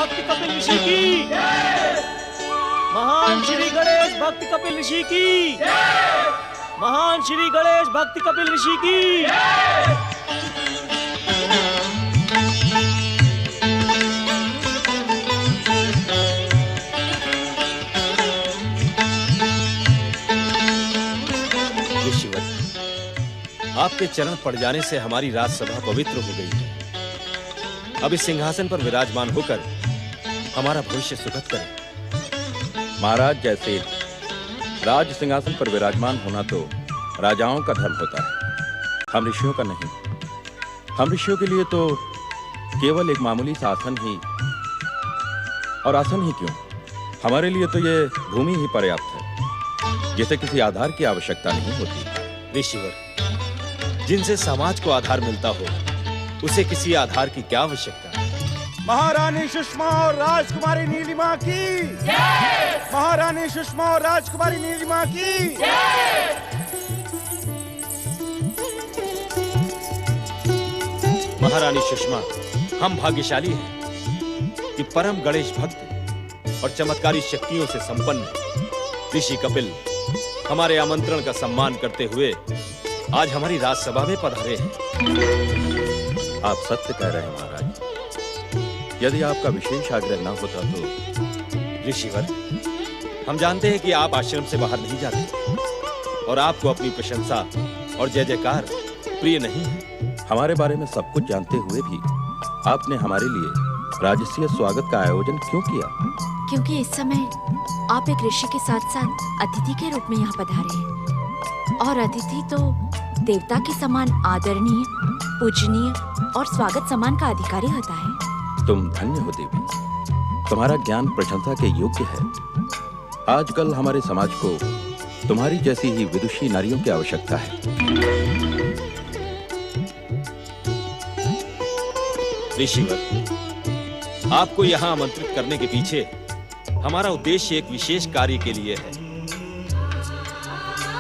भक्त कपिल ऋषि की, महान श्री गणेश भक्त कपिल ऋषि की, महान श्री गणेश भक्त कपिल ऋषि की। आपके चरण पड़ जाने से हमारी राजसभा पवित्र हो गई है। अब इस सिंहासन पर विराजमान होकर हमारा भविष्य सुखद करें। महाराज, जैसे राज सिंहासन पर विराजमान होना तो राजाओं का धर्म होता है, हम ऋषियों का नहीं। हम ऋषियों के लिए तो केवल एक मामूली सा आसन ही, और आसन ही क्यों, हमारे लिए तो ये भूमि ही पर्याप्त है, जिसे किसी आधार की आवश्यकता नहीं होती। ऋषिवर, जिनसे समाज को आधार मिलता हो, उसे किसी आधार की क्या आवश्यकता है? महारानी सुषमा और राजकुमारी नीलिमा की जय! महारानी सुषमा और राजकुमारी नीलिमा की जय! महारानी सुषमा, हम भाग्यशाली हैं कि परम गणेश भक्त और चमत्कारी शक्तियों से संपन्न ऋषि कपिल हमारे आमंत्रण का सम्मान करते हुए आज हमारी राजसभा में पधारे हैं। आप सत्य कह रहे हैं महाराज। यदि आपका विशेष आग्रह न होता तो। ऋषिवर, हम जानते हैं कि आप आश्रम से बाहर नहीं जाते और आपको अपनी प्रशंसा और जय जयकार प्रिय नहीं है। हमारे बारे में सब कुछ जानते हुए भी आपने हमारे लिए राजसीय स्वागत का आयोजन क्यों किया? क्योंकि इस समय आप एक ऋषि के साथ साथ अतिथि के रूप में यहाँ पधारे हैं, और अतिथि तो देवता के समान आदरणीय, पूजनीय और स्वागत सम्मान का अधिकारी होता है। तुम धन्य हो देवी, तुम्हारा ज्ञान प्रशंसा के योग्य है। आजकल हमारे समाज को तुम्हारी जैसी ही विदुषी नारियों की आवश्यकता है। ऋषिवर, आपको यहाँ आमंत्रित करने के पीछे हमारा उद्देश्य एक विशेष कार्य के लिए है।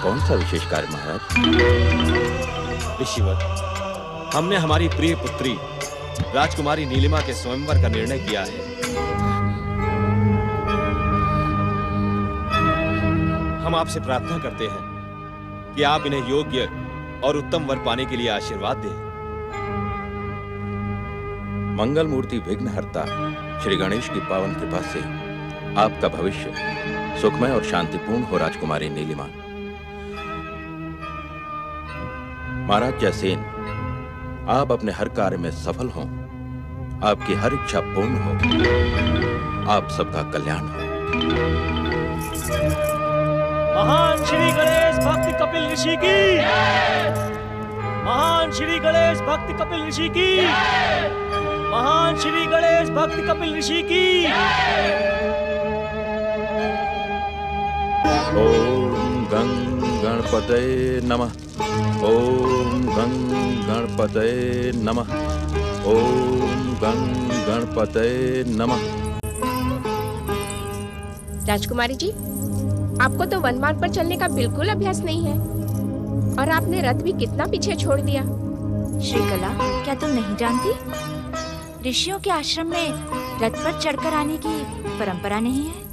कौन सा विशेष कार्य महाराज? ऋषिवर, हमने हमारी प्रिय पुत्री राजकुमारी नीलिमा के स्वयंवर का निर्णय किया है। हम आपसे प्रार्थना करते हैं कि आप इन्हें योग्य और उत्तम वर पाने के लिए आशीर्वाद दें। मंगल मूर्ति विघ्नहर्ता श्री गणेश की पावन कृपा से आपका भविष्य सुखमय और शांतिपूर्ण हो राजकुमारी नीलिमा। महाराज जयसेन, आप अपने हर कार्य में सफल हों, आपकी हर इच्छा पूर्ण हो, आप सबका कल्याण हो। महान श्री गणेश भक्त कपिल ऋषि की, महान श्री गणेश भक्त कपिल ऋषि की, महान श्री गणेश भक्त कपिल ऋषि की। ओम गं गणपतये नमः। ओम गं गणपतये नमः। ओम गं गणपतये नमः। राजकुमारी जी, आपको तो वन मार्ग पर चलने का बिल्कुल अभ्यास नहीं है, और आपने रथ भी कितना पीछे छोड़ दिया। श्रीकला, क्या तुम नहीं जानती? ऋषियों के आश्रम में रथ पर चढ़कर आने की परंपरा नहीं है।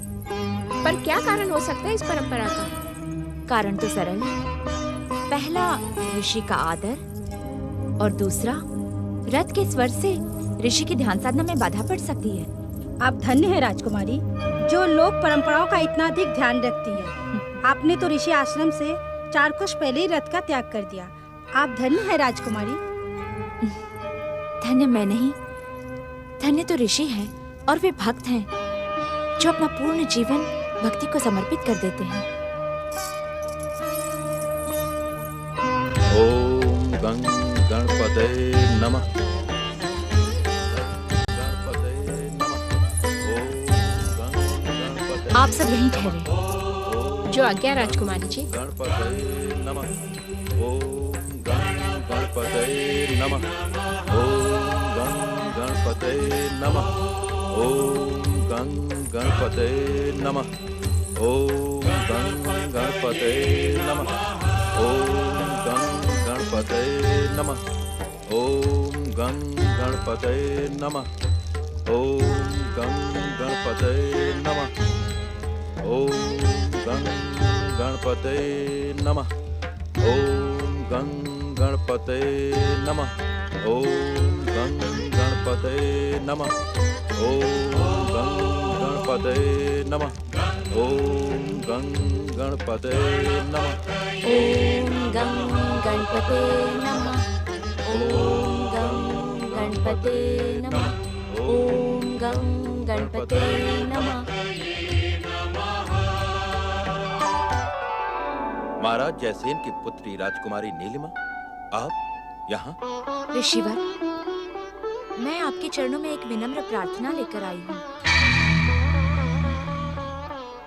पर क्या कारण हो सकता है इस परंपरा का? कारण तो सरल है। पहला, ऋषि का आदर, और दूसरा, रथ के स्वर से ऋषि की ध्यान साधना में बाधा पड़ सकती है। आप धन्य है राजकुमारी, जो लोक परंपराओं का इतना अधिक ध्यान रखती है। आपने तो ऋषि आश्रम से 4 कोस पहले ही रथ का त्याग कर दिया। आप धन्य है राजकुमारी। धन्य मैं नहीं, धन्य तो ऋषि हैं, और वे भक्त हैं जो अपना पूर्ण जीवन भक्ति को समर्पित कर देते हैं। ओम गं गणपतये नमः। आप सब यहीं ठहरे। जो आज्ञा राजकुमारी जी। गणपतये नमः। ओम गं गणपतये नमः। ओम गं गणपतये नमः। ओम गं गणपतये नमः। ओम गं गणपतये नमः। ओम गं गणपतये नमः। ओम गं गणपतये नमः। ओम गं गणपतये नमः। ओम गं गणपतये नमः। ओम गं गणपतये नमः। ओम गं गणपतये नमः। ओम गं गणपतये नमः। ओम गं गणपतये नमः। ओम गं गणपते नमः। ओम गं गणपते नमः। ओम गं गणपते नमः। महाराज जयसेन की पुत्री राजकुमारी नीलिमा, आप यहाँ? ऋषिवर, मैं आपके चरणों में एक विनम्र प्रार्थना लेकर आई हूँ।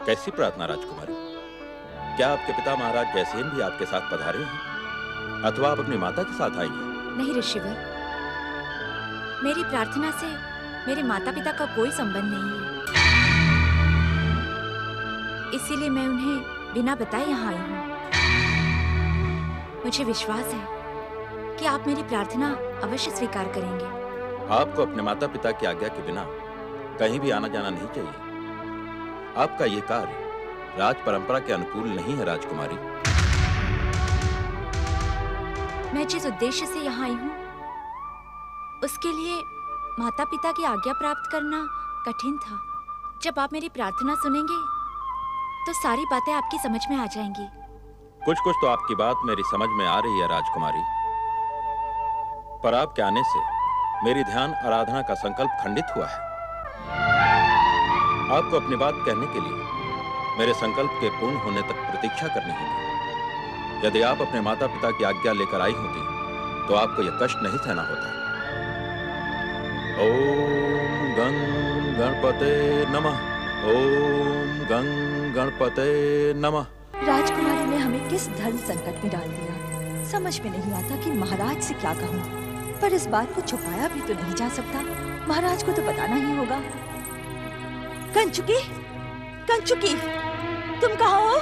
कैसी प्रार्थना राजकुमारी? क्या आपके पिता महाराज जयसेन भी आपके साथ पधारे हैं, अथवा आप अपनी माता के साथ आई हैं? नहीं ऋषिवर, मेरी प्रार्थना से मेरे माता पिता का कोई संबंध नहीं है, इसीलिए मैं उन्हें बिना बताए यहाँ आई हूँ। मुझे विश्वास है कि आप मेरी प्रार्थना अवश्य स्वीकार करेंगे। आपको अपने माता पिता की आज्ञा के बिना कहीं भी आना जाना नहीं चाहिए। आपका ये कार्य राज परंपरा के अनुकूल नहीं है राजकुमारी। मैं जिस उद्देश्य से यहाँ आई हूँ, उसके लिए माता पिता की आज्ञा प्राप्त करना कठिन था। जब आप मेरी प्रार्थना सुनेंगे तो सारी बातें आपकी समझ में आ जाएंगी। कुछ तो आपकी बात मेरी समझ में आ रही है राजकुमारी, पर आपके आने से मेरी ध्यान आराधना का संकल्प खंडित हुआ है। आपको अपनी बात कहने के लिए मेरे संकल्प के पूर्ण होने तक प्रतीक्षा करनी होगी। यदि आप अपने माता पिता की आज्ञा लेकर आई होती तो आपको यह कष्ट नहीं सहना होता। ओम गं गणपते नमः। ओम गं गणपते नमः। राजकुमारी ने हमें किस धर्म संकट में डाल दिया, समझ में नहीं आता कि महाराज से क्या कहूँ। पर इस बात को छुपाया भी तो नहीं जा सकता, महाराज को तो बताना ही होगा। कंचुकी, कंचुकी, तुम कहाँ हो?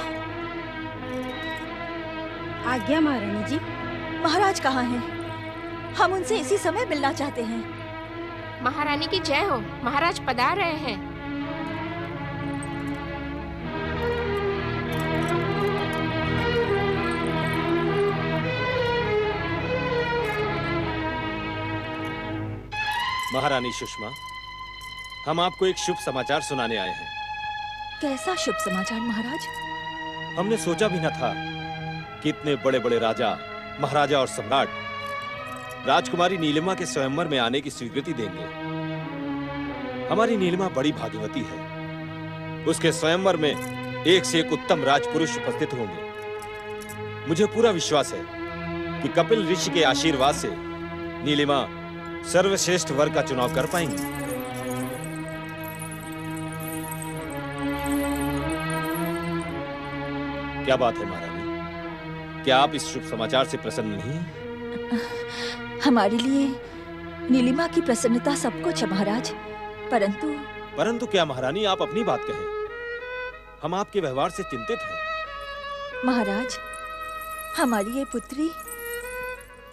आज्ञा महारानी जी। महाराज कहाँ हैं? हम उनसे इसी समय मिलना चाहते हैं। महारानी की जय हो, महाराज पधार रहे हैं। महारानी सुषमा, हम आपको एक शुभ समाचार सुनाने आए हैं। कैसा शुभ समाचार महाराज? हमने सोचा भी न था कि इतने बड़े बड़े राजा, महाराजा और सम्राट राजकुमारी नीलिमा के स्वयंवर में आने की स्वीकृति देंगे। हमारी नीलिमा बड़ी भाग्यवती है। उसके स्वयंवर में एक से एक उत्तम राजपुरुष उपस्थित होंगे। मुझे पूरा विश्वास है कि कपिल ऋषि के आशीर्वाद से नीलिमा सर्वश्रेष्ठ वर का चुनाव कर पाएंगे। क्या बात है महारानी, क्या आप इस शुभ समाचार से प्रसन्न नहीं हैं? हमारे लिए नीलिमा की प्रसन्नता सब कुछ है महाराज, परंतु क्या महारानी, आप अपनी बात कहें। हम आपके व्यवहार से चिंतित हैं। महाराज, हमारी ये पुत्री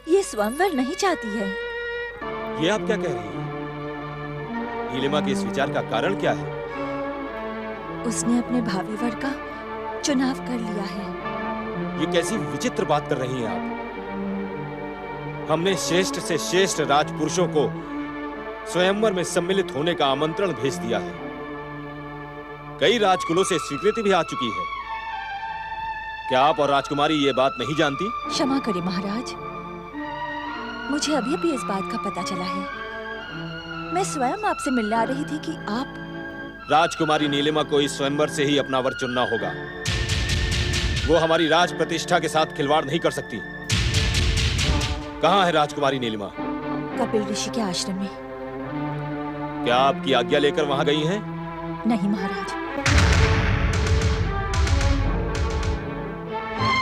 ये स्वयंवर नहीं चाहती है। ये आप क्या कह रही हैं? नीलिमा के इस विचार का कारण क्या है? उसने अपने भावी वर का चुनाव कर लिया है। ये कैसी विचित्र बात कर रही हैं आप? हमने श्रेष्ठ से श्रेष्ठ राजपुरुषों को स्वयंवर में सम्मिलित होने का आमंत्रण भेज दिया है। कई राजकुलों से स्वीकृति भी आ चुकी है। क्या आप और राजकुमारी ये बात नहीं जानती? क्षमा करें महाराज, मुझे अभी अभी इस बात का पता चला है। मैं स्वयं आपसे मिलने आ रही थी कि आप। राजकुमारी नीलिमा को इस स्वयंवर से ही अपना वर चुनना होगा। वो हमारी राज प्रतिष्ठा के साथ खिलवाड़ नहीं कर सकती। कहाँ है राजकुमारी नीलिमा? कपिल ऋषि के आश्रम में। क्या आपकी आज्ञा लेकर वहां गई हैं? नहीं महाराज।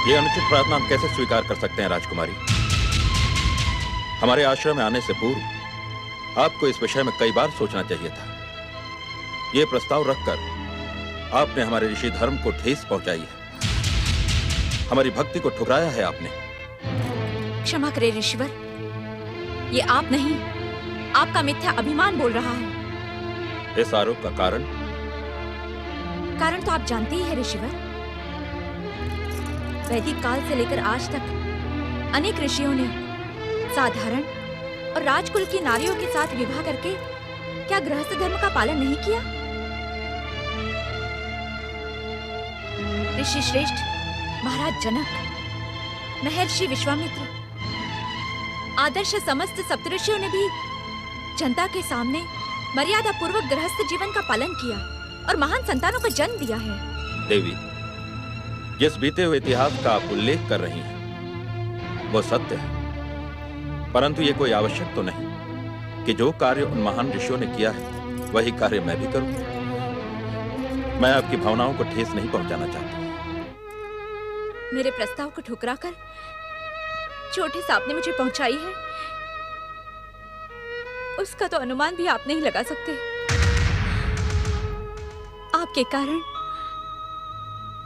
ये अनुचित प्रार्थना हम कैसे स्वीकार कर सकते हैं राजकुमारी? हमारे आश्रम में आने से पूर्व आपको इस विषय में कई बार सोचना चाहिए था। ये प्रस्ताव रखकर आपने हमारे ऋषि धर्म को ठेस पहुंचाई है। हमारी भक्ति को ठुकराया है आपने। क्षमा करें ऋषिवर, ये आप नहीं, आपका मिथ्या अभिमान बोल रहा है। इस आरोप का कारण? कारण तो आप जानते ही हैं ऋषिवर। वैदिक काल से लेकर आज तक अनेक ऋषियों ने साधारण और राजकुल की नारियों के साथ विवाह करके क्या गृहस्थ धर्म का पालन नहीं किया? ऋषि श्रेष्ठ महाराज जनक, महर्षि विश्वामित्र, आदर्श समस्त सप्तऋषियों ने भी जनता के सामने मर्यादा पूर्वक गृहस्थ जीवन का पालन किया और महान संतानों को जन्म दिया है। देवी, जिस बीते हुए इतिहास का आप उल्लेख कर रही हैं वो सत्य है, परंतु ये कोई आवश्यक तो नहीं कि जो कार्य उन महान ऋषियों ने किया है वही कार्य मैं भी करूं। मैं आपकी भावनाओं को ठेस नहीं पहुंचाना चाहता। मेरे प्रस्ताव को ठुकराकर जो ठेस आपने मुझे पहुंचाई है उसका तो अनुमान भी आप नहीं लगा सकते। आपके कारण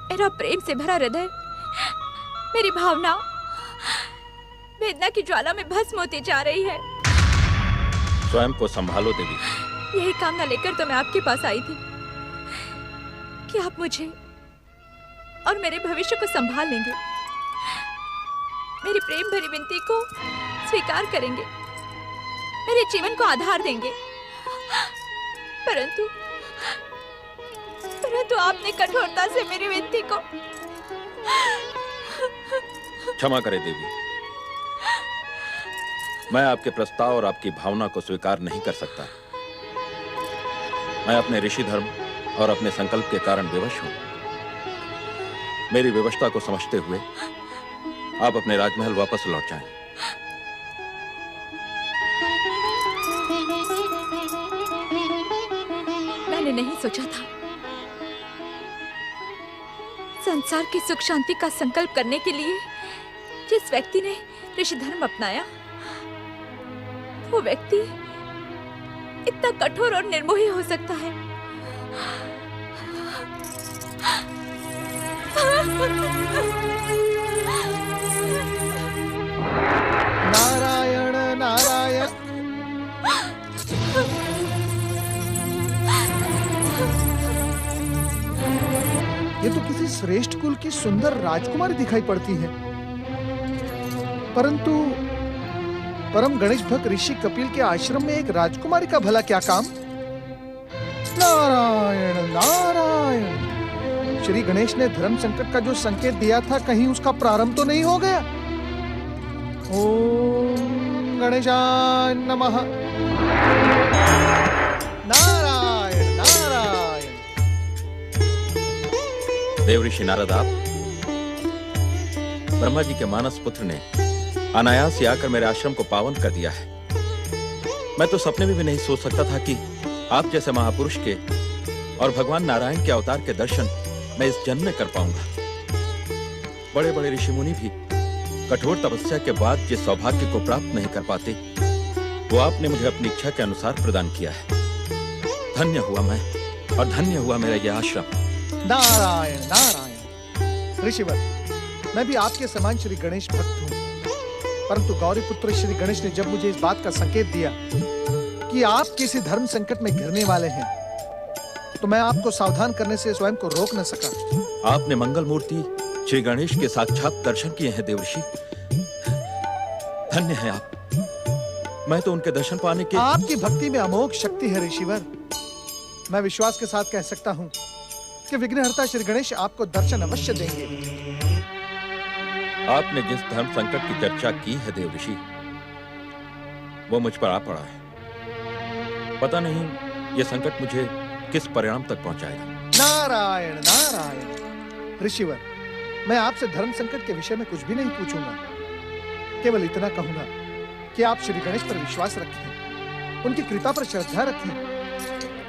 मेरा प्रेम से भरा हृदय, मेरी भावना वेदना की ज्वाला में भस्म होती जा रही है। स्वयं को संभालो देवी। यही कामना लेकर तो मैं आपके पास आई थी कि आप मुझे और मेरे भविष्य को संभाल लेंगे, मेरी प्रेम भरी विनती को स्वीकार करेंगे, मेरे जीवन को आधार देंगे। परंतु आपने कठोरता से मेरी विनती को। क्षमा करें देवी, मैं आपके प्रस्ताव और आपकी भावना को स्वीकार नहीं कर सकता। मैं अपने ऋषि धर्म और अपने संकल्प के कारण विवश हूं। मेरी विवशता को समझते हुए आप अपने राजमहल वापस लौट जाएं। मैंने नहीं सोचा था संसार की सुख शांति का संकल्प करने के लिए जिस व्यक्ति ने ऋषि धर्म अपनाया वो व्यक्ति इतना कठोर और निर्मोही हो सकता है। नारायण नारायण। ये तो किसी श्रेष्ठ कुल की सुंदर राजकुमारी दिखाई पड़ती है, परंतु परम गणेश भक्त ऋषि कपिल के आश्रम में एक राजकुमारी का भला क्या काम? नारायण नारायण। श्री गणेश ने धर्म संकट का जो संकेत दिया था कहीं उसका प्रारंभ तो नहीं हो गया? ओम गणेशाय नमः। नारायण नारायण। देव ऋषि नारद, आप ब्रह्मा जी के मानस पुत्र ने अनायास से आकर मेरे आश्रम को पावन कर दिया है। मैं तो सपने में भी नहीं सोच सकता था कि आप जैसे महापुरुष के और भगवान नारायण के अवतार के दर्शन मैं इस जन्म में कर पाऊंगा। बड़े बड़े ऋषि मुनि भी कठोर तपस्या के बाद जिस सौभाग्य को प्राप्त नहीं कर पाते वो आपने मुझे अपनी इच्छा के अनुसार प्रदान किया है। धन्य हुआ मैं और धन्य हुआ मेरा यह आश्रम। नारायण नारायण। ऋषिवर, मैं भी आपके समान श्री गणेश भक्त हूँ, परंतु गौरी पुत्र श्री गणेश ने जब मुझे इस बात का संकेत दिया कि आप किसी धर्म संकट में घिरने वाले हैं तो मैं आपको सावधान करने से स्वयं को रोक न सका। आपने मंगल मूर्ति श्री गणेश के साक्षात दर्शन किए हैं देवर्षि। धन्य है आप। मैं तो उनके दर्शन पाने के। आपकी भक्ति में अमोघ शक्ति है ऋषिवर। मैं विश्वास के साथ कह सकता हूँ कि विघ्नहर्ता श्री गणेश आपको दर्शन अवश्य देंगे। आपने जिस धर्म संकट की चर्चा की है देवर्षि वो मुझ पर आ पड़ा है। पता नहीं ये संकट मुझे किस परिणाम तक पहुंचाएगा। नारायण नारायण। ऋषिवर, मैं आपसे धर्म संकट के विषय में कुछ भी नहीं पूछूंगा, केवल इतना कहूंगा कि आप श्री गणेश पर विश्वास रखें, उनकी कृपा पर श्रद्धा रखें।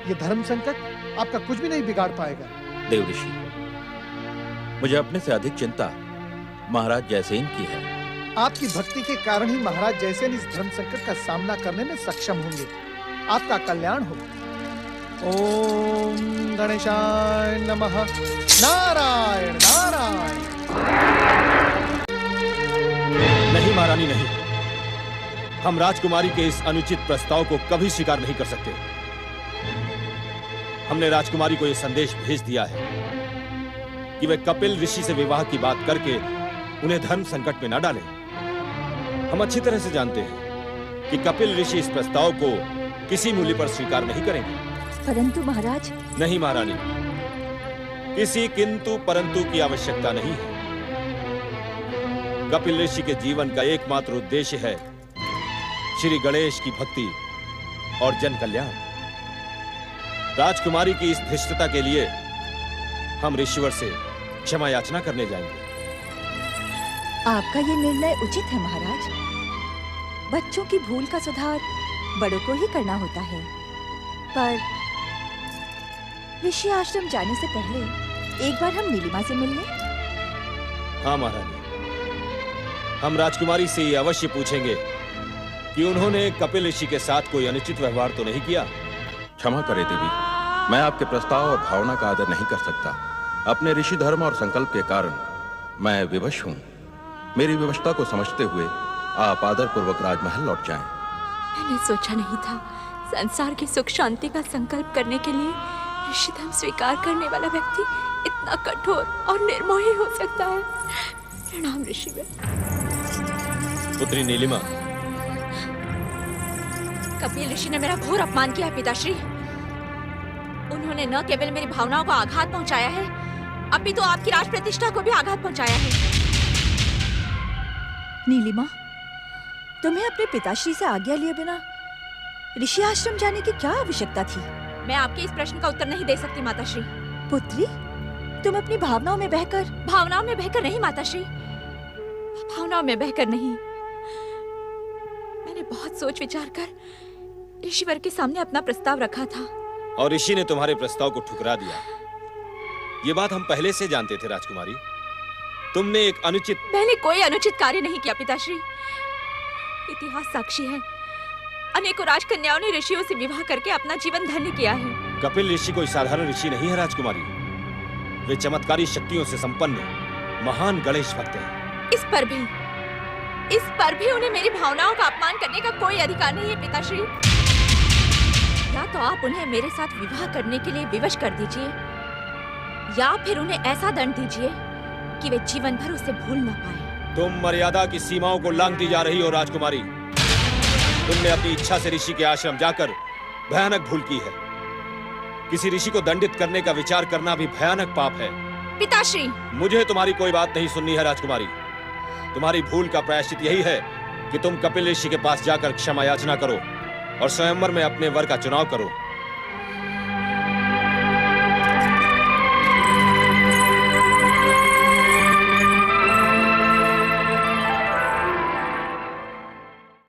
ये धर्म संकट आपका कुछ भी नहीं बिगाड़ पाएगा। देवर्षि, मुझे अपने से अधिक चिंता महाराज जयसेन की है। आपकी भक्ति के कारण ही महाराज जयसेन इस धर्म संकट का सामना करने में सक्षम होंगे। आपका कल्याण हो। ओम गणेशाय नमः। नारायण नारायण। नहीं महारानी, नहीं। हम राजकुमारी के इस अनुचित प्रस्ताव को कभी स्वीकार नहीं कर सकते। हमने राजकुमारी को यह संदेश भेज दिया है कि वे कपिल ऋषि से विवाह की बात करके उन्हें धर्म संकट में न डालें। हम अच्छी तरह से जानते हैं कि कपिल ऋषि इस प्रस्ताव को किसी मूल्य पर स्वीकार नहीं करेंगे। परंतु महाराज। नहीं महारानी, किसी किंतु परंतु की आवश्यकता नहीं है। कपिल ऋषि के जीवन का एकमात्र उद्देश्य है श्री गणेश की भक्ति और जन कल्याण। राजकुमारी की इस धृष्टता के लिए हम ऋषिवर से क्षमा याचना करने जाएंगे। आपका ये निर्णय उचित है महाराज। बच्चों की भूल का सुधार बड़ों को ही करना होता है। पर ऋषि आश्रम जाने से पहले एक बार हम नीलिमा से मिल लें। हाँ महारानी, हम राजकुमारी से ये अवश्य पूछेंगे कि उन्होंने कपिल ऋषि के साथ कोई अनुचित व्यवहार तो नहीं किया। क्षमा करें देवी, मैं आपके प्रस्ताव और भावना का आदर नहीं कर सकता। अपने ऋषि धर्म और संकल्प के कारण मैं विवश हूँ। मेरी विवशता को समझते हुए आप आदर पूर्वक राजमहल लौट जाएं। मैंने सोचा नहीं था संसार की सुख शांति का संकल्प करने के लिए ऋषि धर्म स्वीकार करने वाला व्यक्ति इतना कठोर और निर्मोही हो सकता है। प्रणाम ऋषिवर। पुत्री नीलिमा, कपिल ऋषि ने मेरा घोर अपमान किया है पिताश्री। उन्होंने न केवल मेरी भावनाओं को आघात पहुंचाया है, अपितु आपकी राज प्रतिष्ठा को भी आघात पहुंचाया है। नीलिमा, तुम्हें अपने पिताश्री से आज्ञा लिए बिना ऋषि आश्रम जाने की क्या आवश्यकता थी? मैं आपके इस प्रश्न का उत्तर नहीं दे सकती माताश्री। पुत्री, तुम अपनी भावनाओं में बहकर नहीं माताश्री, भावनाओं में बहकर नहीं। मैंने बहुत सोच विचार कर ऋषिवर के सामने अपना प्रस्ताव रखा था और ऋषि ने तुम्हारे प्रस्ताव को ठुकरा दिया। ये बात हम पहले से जानते थे राजकुमारी। तुमने एक अनुचित मैंने कोई अनुचित कार्य नहीं किया पिताश्री। इतिहास साक्षी है, अनेकों राजकन्याओं ने ऋषियों से विवाह करके अपना जीवन धन्य किया है। कपिल ऋषि कोई साधारण ऋषि नहीं है राजकुमारी। वे चमत्कारी शक्तियों से संपन्न महान गणेश भक्त हैं। इस पर भी उन्हें मेरी भावनाओं का अपमान करने का कोई अधिकार नहीं है पिताश्री। या तो आप उन्हें मेरे साथ विवाह करने के लिए विवश कर दीजिए, या फिर उन्हें ऐसा दंड दीजिए कि वे जीवन भर उसे भूल न पाए। तुम मर्यादा की सीमाओं को लांघती जा रही हो राजकुमारी। तुमने अपनी इच्छा से ऋषि के आश्रम जाकर भयानक भूल की है। किसी ऋषि को दंडित करने का विचार करना भी भयानक पाप है। पिताश्री, मुझे तुम्हारी कोई बात नहीं सुननी है राजकुमारी। तुम्हारी भूल का प्रायश्चित यही है कि तुम कपिल ऋषि के पास जाकर क्षमा याचना करो और स्वयंवर में अपने वर का चुनाव करो।